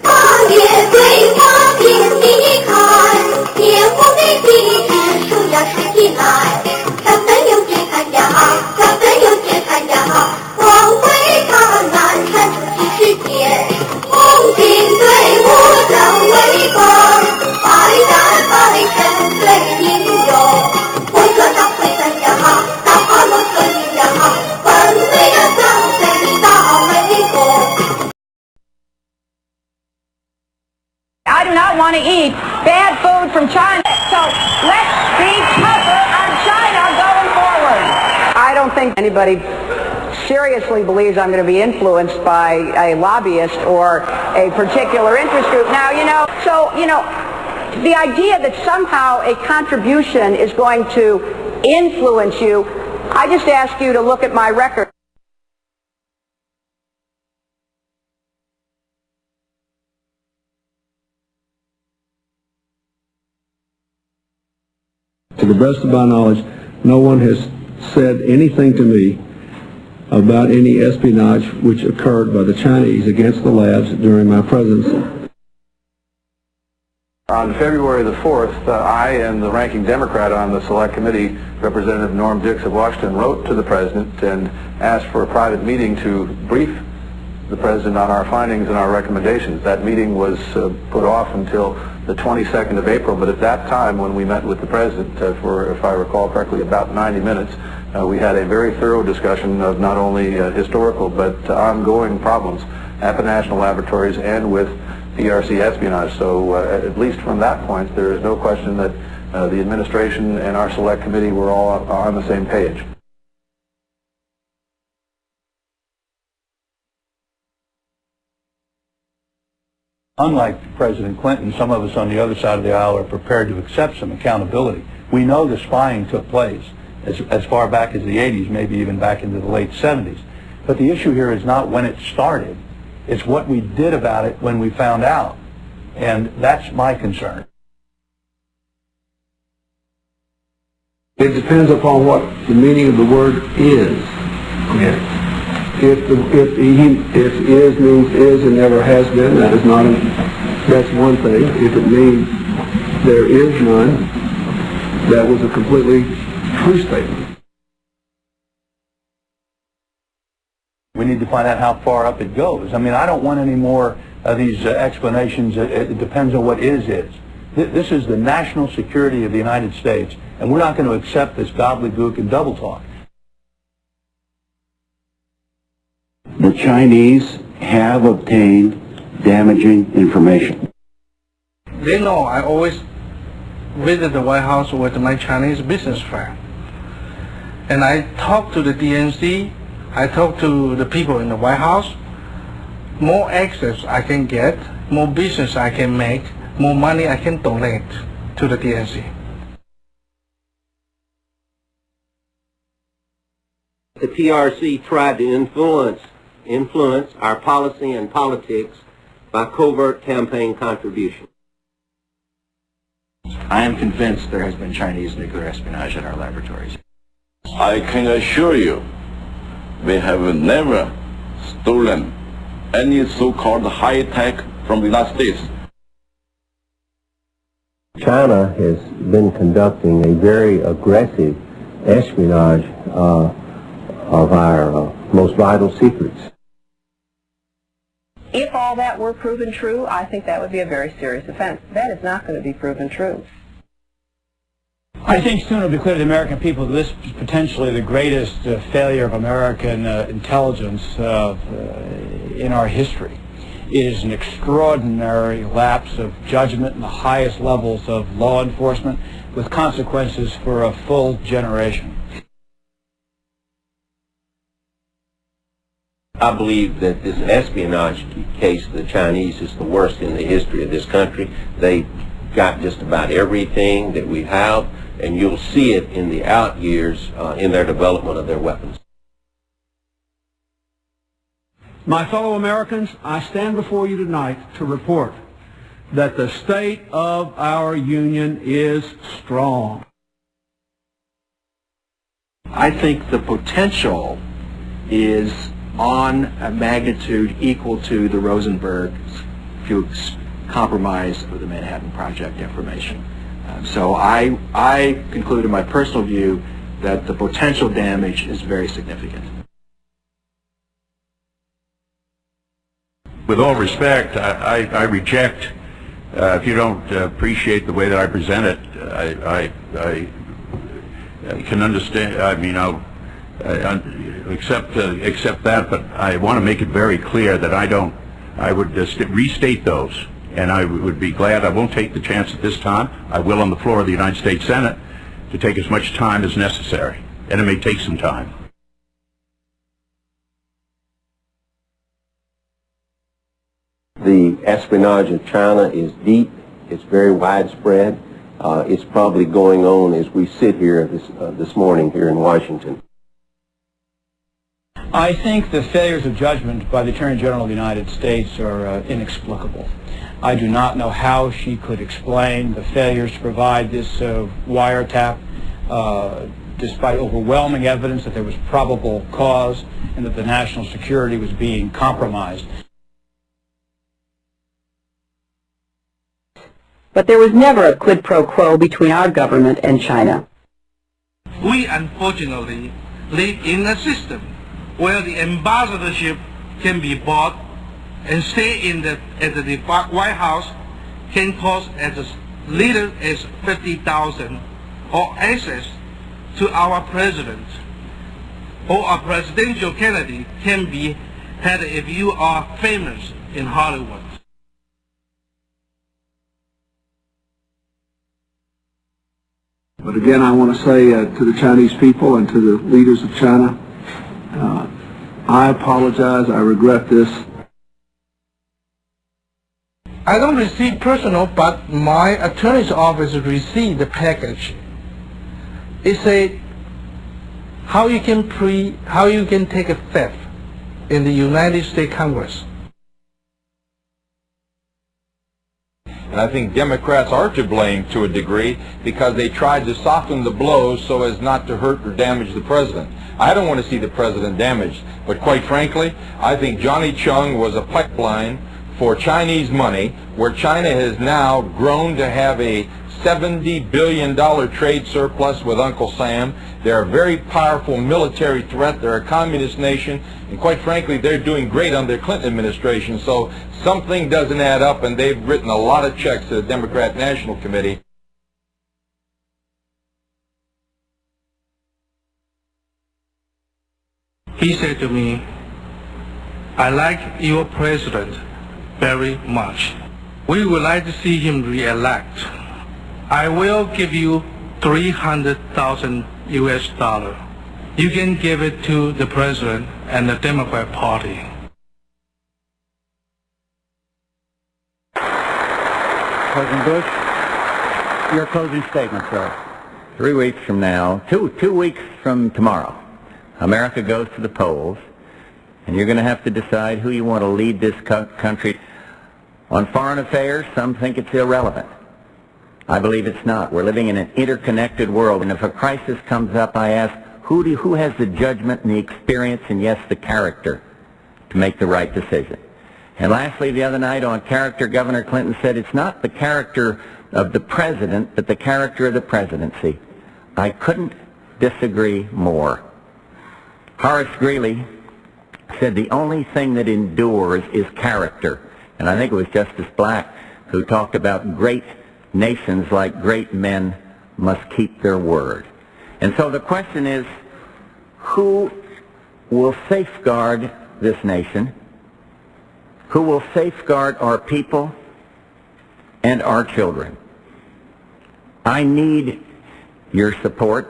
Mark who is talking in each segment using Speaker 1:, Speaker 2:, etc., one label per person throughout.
Speaker 1: 八月桂花遍地开，野火美丽枝树呀树起来。咱们有节看呀，咱们有节看呀，光辉灿烂闪出新世界。红军队伍真威风，百战百胜最英勇。火车大会战呀，大炮罗车运呀，奔飞呀向飞大美国。
Speaker 2: I do not want to eat bad food from China, so let's be tougher on China going forward. I don't think anybody seriously believes I'm going to be influenced by a lobbyist or a particular interest group. Now, the idea that somehow a contribution is going to influence you, I just ask you to look at my record.
Speaker 3: To the best of my knowledge, no one has said anything to me about any espionage which occurred by the Chinese against the labs during my presidency.
Speaker 4: On February the 4th, I and the ranking Democrat on the Select Committee, Representative Norm Dix of Washington, wrote to the President and asked for a private meeting to brief the President on our findings and our recommendations. That meeting was put off until the 22nd of April, but at that time when we met with the President for, if I recall correctly, about 90 minutes, we had a very thorough discussion of not only historical but ongoing problems at the national laboratories and with PRC espionage. So at least from that point, there is no question that the administration and our Select Committee were all on the same page.
Speaker 5: Unlike President Clinton, some of us on the other side of the aisle are prepared to accept some accountability. We know the spying took place as far back as the 80s, maybe even back into the late 70s. But the issue here is not when it started. It's what we did about it when we found out. And that's my concern.
Speaker 3: It depends upon what the meaning of the word is.
Speaker 5: Yeah.
Speaker 3: If is means is and never has been, that's one thing. If it means there is none, that was a completely true statement.
Speaker 5: We need to find out how far up it goes. I mean, I don't want any more of these explanations. It depends on what is. This is the national security of the United States, and we're not going to accept this gobbledygook and double talk.
Speaker 6: The Chinese have obtained damaging information.
Speaker 7: They know I always visit the White House with my Chinese business friend. And I talk to the DNC, I talk to the people in the White House. More access I can get, more business I can make, more money I can donate to the DNC.
Speaker 8: The PRC tried to influence our policy and politics by covert campaign contribution.
Speaker 9: I am convinced there has been Chinese nuclear espionage at our laboratories.
Speaker 10: I can assure you, we have never stolen any so-called high-tech from the United States.
Speaker 11: China has been conducting a very aggressive espionage of our most vital secrets.
Speaker 2: If all that were proven true, I think that would be a very serious offense. That is not going to be proven true.
Speaker 12: I think soon it'll be clear to the American people that this is potentially the greatest failure of American intelligence in our history. It is an extraordinary lapse of judgment in the highest levels of law enforcement with consequences for a full generation.
Speaker 8: I believe that this espionage case of the Chinese is the worst in the history of this country. They got just about everything that we have, and you'll see it in the out years in their development of their weapons.
Speaker 3: My fellow Americans, I stand before you tonight to report that the state of our union is strong.
Speaker 9: I think the potential is on a magnitude equal to the Rosenberg-Fuchs compromise of the Manhattan Project information. So I conclude in my personal view that the potential damage is very significant.
Speaker 5: With all respect, I reject, if you don't appreciate the way that I present it, I can understand, I mean, I'll accept that, but I want to make it very clear that I would just restate those, and I would be glad. I won't take the chance at this time. I will on the floor of the United States Senate to take as much time as necessary, and it may take some time.
Speaker 11: The espionage of China is deep, it's very widespread. It's probably going on as we sit here this morning here in Washington.
Speaker 12: I think the failures of judgment by the Attorney General of the United States are inexplicable. I do not know how she could explain the failures to provide this wiretap, despite overwhelming evidence that there was probable cause and that the national security was being compromised.
Speaker 2: But there was never a quid pro quo between our government and China.
Speaker 7: We unfortunately live in a system where the ambassadorship can be bought and stay at the White House can cost as little as $50,000, or access to our president or a presidential candidate can be had if you are famous in Hollywood.
Speaker 3: But again, I want to say to the Chinese people and to the leaders of China, I apologize, I regret this.
Speaker 7: I don't receive personal, but my attorney's office received the package. It said how you can take a theft in the United States Congress.
Speaker 13: And I think Democrats are to blame to a degree because they tried to soften the blows so as not to hurt or damage the president. I don't want to see the president damaged, but quite frankly, I think Johnny Chung was a pipeline for Chinese money, where China has now grown to have a $70 billion trade surplus with Uncle Sam. They're a very powerful military threat. They're a communist nation. And quite frankly, they're doing great under the Clinton administration. So something doesn't add up, and they've written a lot of checks to the Democrat National Committee.
Speaker 7: He said to me, I like your president very much. We would like to see him re-elect. I will give you $300,000 US. You can give it to the president and the Democrat Party.
Speaker 14: President Bush, your closing statement, sir. 3 weeks from now, two weeks from tomorrow, America goes to the polls, and you're going to have to decide who you want to lead this country. On foreign affairs, some think it's irrelevant. I believe it's not. We're living in an interconnected world, and if a crisis comes up, I ask, who has the judgment and the experience and, yes, the character to make the right decision? And lastly, the other night on character, Governor Clinton said it's not the character of the president, but the character of the presidency. I couldn't disagree more. Horace Greeley said the only thing that endures is character. And I think it was Justice Black who talked about great nations like great men must keep their word. And so the question is, who will safeguard this nation? Who will safeguard our people and our children? I need your support.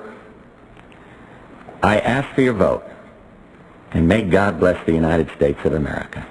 Speaker 14: I ask for your vote. And may God bless the United States of America.